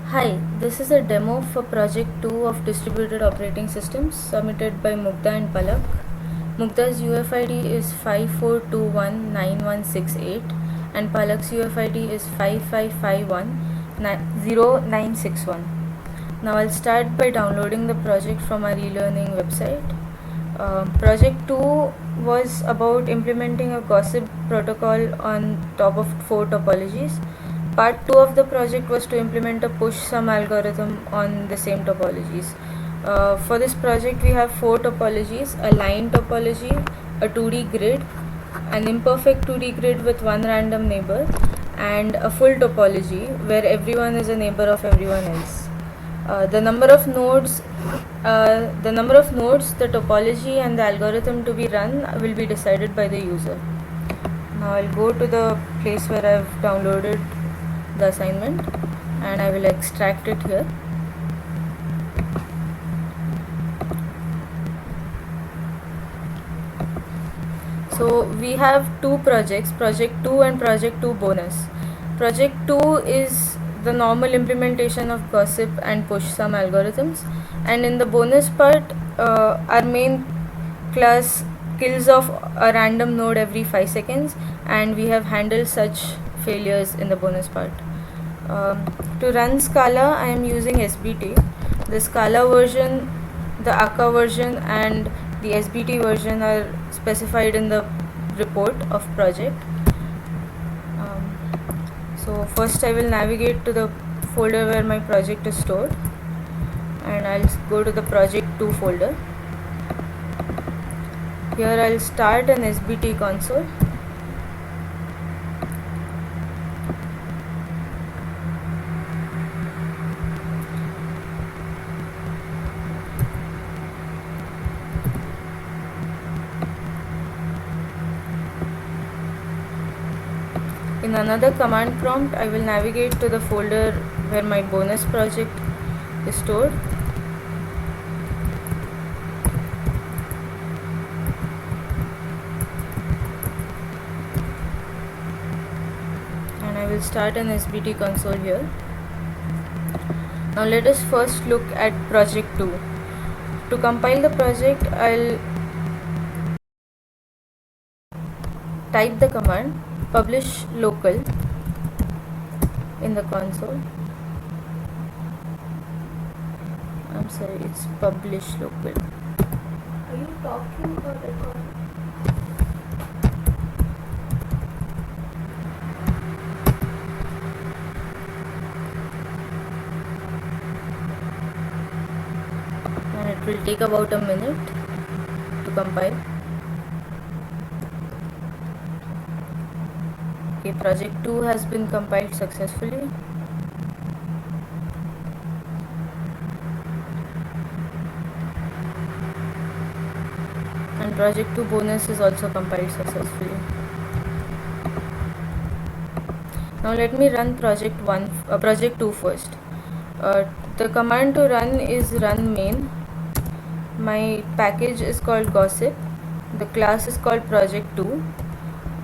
Hi, this is a demo for Project 2 of Distributed Operating Systems submitted by Mugdha and Palak. Mugdha's UFID is 54219168 and Palak's UFID is 55510961. Now I'll start by downloading the project from our e-learning website. Project 2 was about implementing a gossip protocol on top of 4 topologies. Part 2 of the project was to implement a push sum algorithm on the same topologies. For this project we have 4 topologies: a line topology, a 2D grid, an imperfect 2D grid with one random neighbor, and a full topology where everyone is a neighbor of everyone else. The number of nodes, the topology and the algorithm to be run will be decided by the user. Now I'll go to the place where I've downloaded the assignment and I will extract it here. So we have two projects, Project 2 and Project 2 bonus. Project 2 is the normal implementation of gossip and push sum algorithms, and in the bonus part our main class kills off a random node every 5 seconds, and we have handled such failures in the bonus part. To run Scala I am using SBT. The Scala version, the Akka version and the SBT version are specified in the report of project. So first I will navigate to the folder where my project is stored, and I'll go to the Project 2 folder. Here I'll start an SBT console. In another command prompt, I will navigate to the folder where my bonus project is stored. And I will start an SBT console here. Now let us first look at Project 2. To compile the project, I'll type the command publish local in the console. I'm sorry, it's publish local. Are you talking or recording? And it will take about a minute to compile. Okay, Project 2 has been compiled successfully. And Project 2 bonus is also compiled successfully. Now let me run Project 2 first. The command to run is run main. My package is called gossip. The class is called Project 2.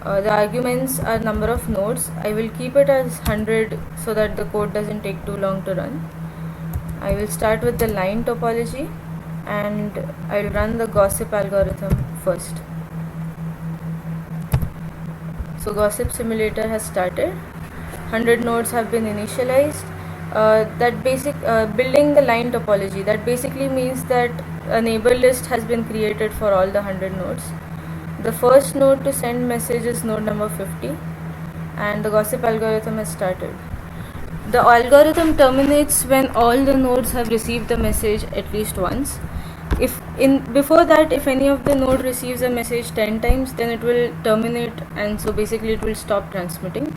The arguments are number of nodes. I will keep it as 100 so that the code doesn't take too long to run. I will start with the line topology and I will run the gossip algorithm first. So gossip simulator has started. 100 nodes have been initialized. Building the line topology, that basically means that a neighbor list has been created for all the 100 nodes. The first node to send message is node number 50, and the gossip algorithm has started. The algorithm terminates when all the nodes have received the message at least once. Before that, if any of the node receives a message 10 times, then it will terminate, and so basically it will stop transmitting.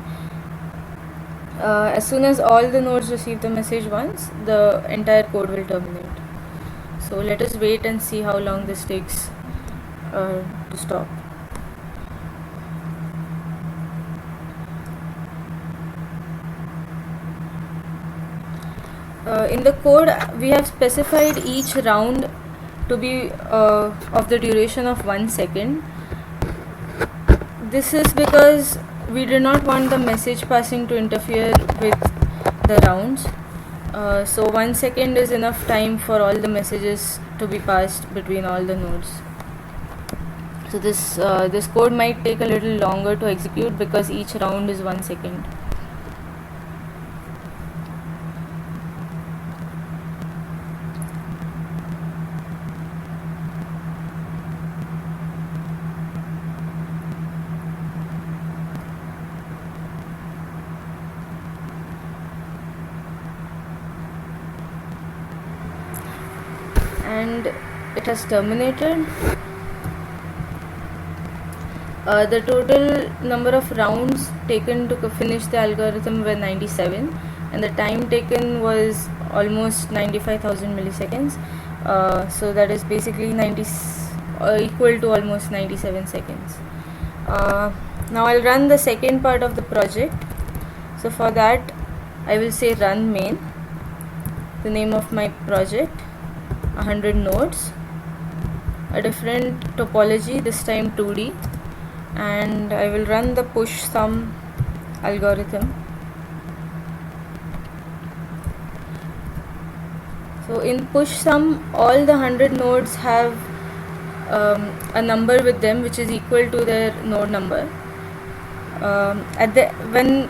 As soon as all the nodes receive the message once, the entire code will terminate. So let us wait and see how long this takes to stop. In the code, we have specified each round to be of the duration of 1 second. This is because we do not want the message passing to interfere with the rounds. So 1 second is enough time for all the messages to be passed between all the nodes. So this code might take a little longer to execute because each round is 1 second. And it has terminated. The total number of rounds taken to finish the algorithm were 97, and the time taken was almost 95,000 milliseconds. So that is basically equal to almost 97 seconds. Now I'll run the second part of the project. So for that I will say run main, the name of my project, 100 nodes, a different topology, this time 2D, and I will run the push sum algorithm. So in push sum, all the 100 nodes have a number with them which is equal to their node number. When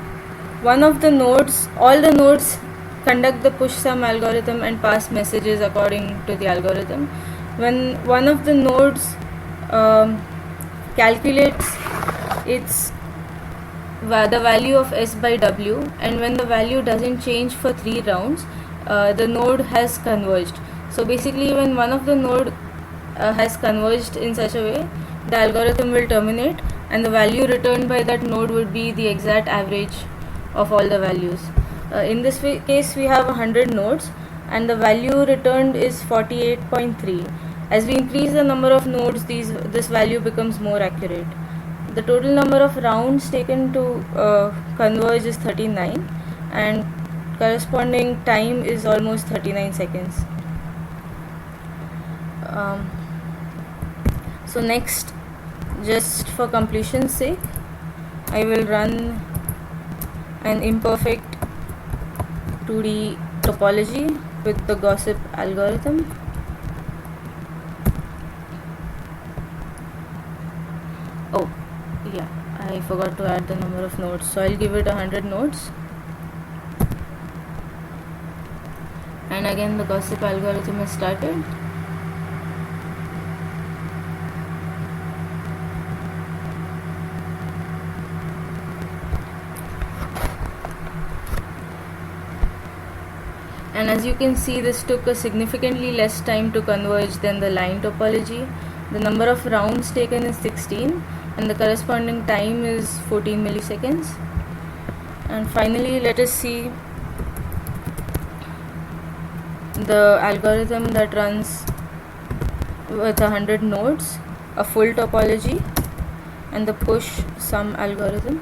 one of the nodes, all the nodes conduct the push sum algorithm and pass messages according to the algorithm. When one of the nodes calculates the value of S by W, and when the value doesn't change for 3 rounds, the node has converged. So basically when one of the node has converged in such a way, the algorithm will terminate and the value returned by that node would be the exact average of all the values. In this case we have 100 nodes and the value returned is 48.3. As we increase the number of nodes, this value becomes more accurate. The total number of rounds taken to converge is 39, and corresponding time is almost 39 seconds. So next, just for completion's sake, I will run an imperfect 2D topology with the gossip algorithm. Oh yeah, I forgot to add the number of nodes, so I'll give it 100 nodes. And again the gossip algorithm has started. And as you can see, this took a significantly less time to converge than the line topology. The number of rounds taken is 16 and the corresponding time is 14 milliseconds. And finally, let us see the algorithm that runs with 100 nodes, a full topology, and the push sum algorithm.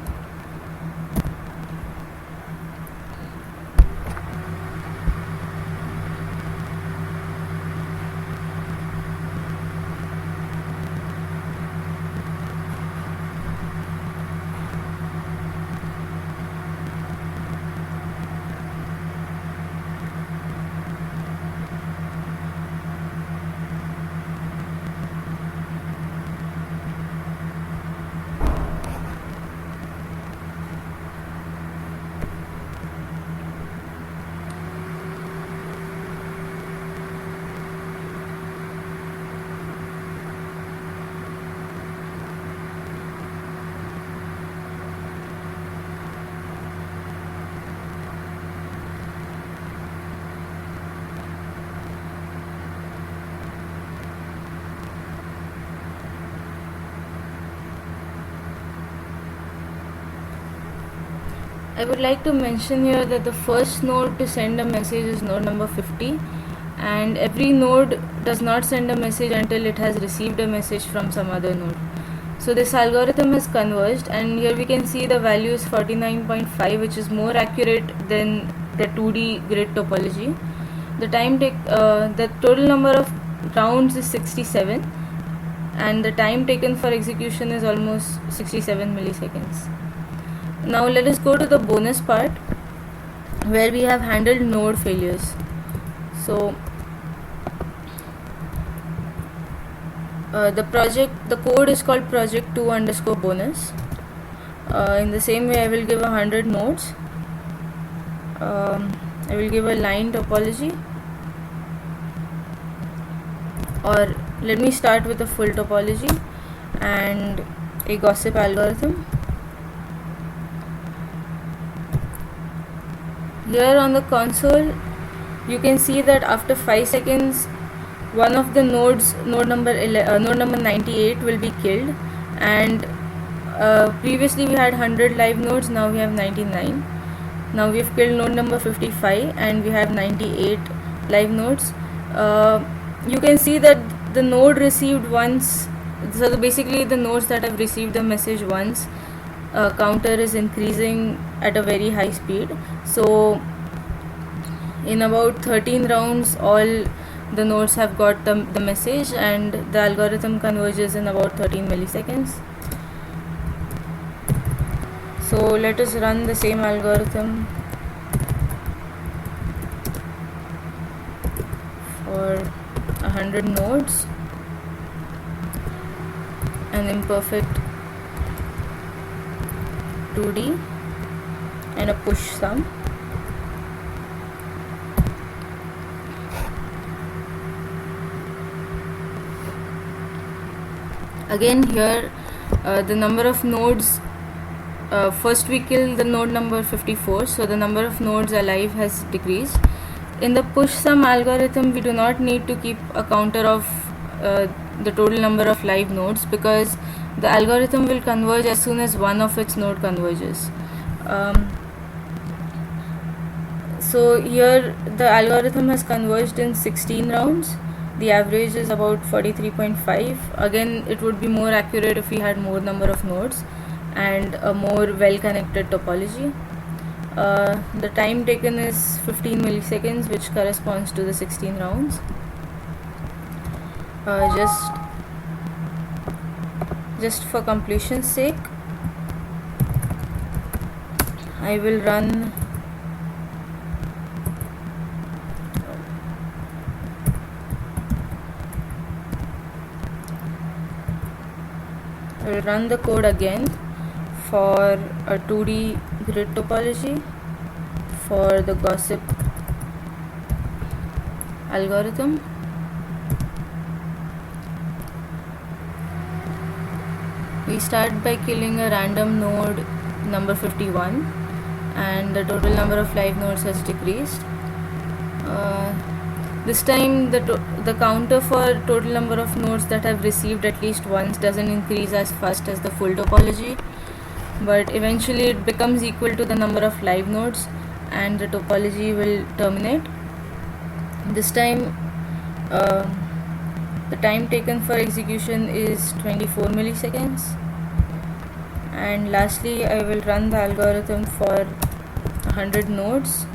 I would like to mention here that the first node to send a message is node number 50, and every node does not send a message until it has received a message from some other node. So this algorithm has converged, and here we can see the value is 49.5, which is more accurate than the 2D grid topology. The total number of rounds is 67, and the time taken for execution is almost 67 milliseconds. Now let us go to the bonus part. where we have handled node failures. So the code is called project2_bonus. In the same way, I will give 100 nodes. I will give a line topology, or let me start with a full topology and a gossip algorithm. Here on the console, you can see that after 5 seconds, one of the nodes, node number 98, will be killed, and previously we had 100 live nodes, now we have 99. Now we have killed node number 55 and we have 98 live nodes. You can see that the node received once, so basically the nodes that have received the message once, counter is increasing at a very high speed. So in about 13 rounds, all the nodes have got the message, and the algorithm converges in about 13 milliseconds. So let us run the same algorithm for 100 nodes, an imperfect 2D, and a push sum. Again here, the number of nodes, first we kill the node number 54, so the number of nodes alive has decreased. In the push sum algorithm, we do not need to keep a counter of the total number of live nodes, because the algorithm will converge as soon as one of its node converges. So here the algorithm has converged in 16 rounds. The average is about 43.5. Again, it would be more accurate if we had more number of nodes and a more well connected topology. The time taken is 15 milliseconds, which corresponds to the 16 rounds. Just for completion's sake, I will run the code again for a 2D grid topology for the gossip algorithm. We start by killing a random node number 51, and the total number of live nodes has decreased. This time the counter for total number of nodes that have received at least once doesn't increase as fast as the full topology, but eventually it becomes equal to the number of live nodes and the topology will terminate. This time the time taken for execution is 24 milliseconds. And lastly, I will run the algorithm for 100 nodes,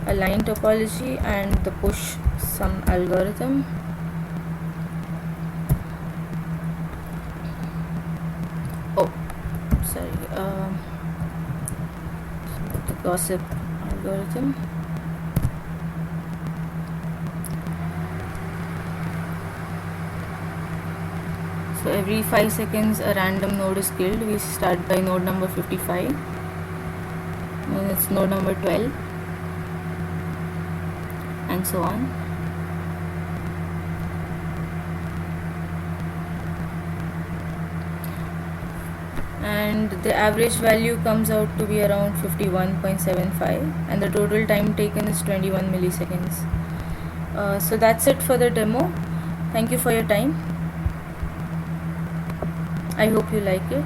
a line topology, and the push sum algorithm. The gossip algorithm. So every 5 seconds a random node is killed. We start by node number 55, then it's node number 12, and so on. And the average value comes out to be around 51.75, and the total time taken is 21 milliseconds. So that's it for the demo. Thank you for your time. I hope you like it.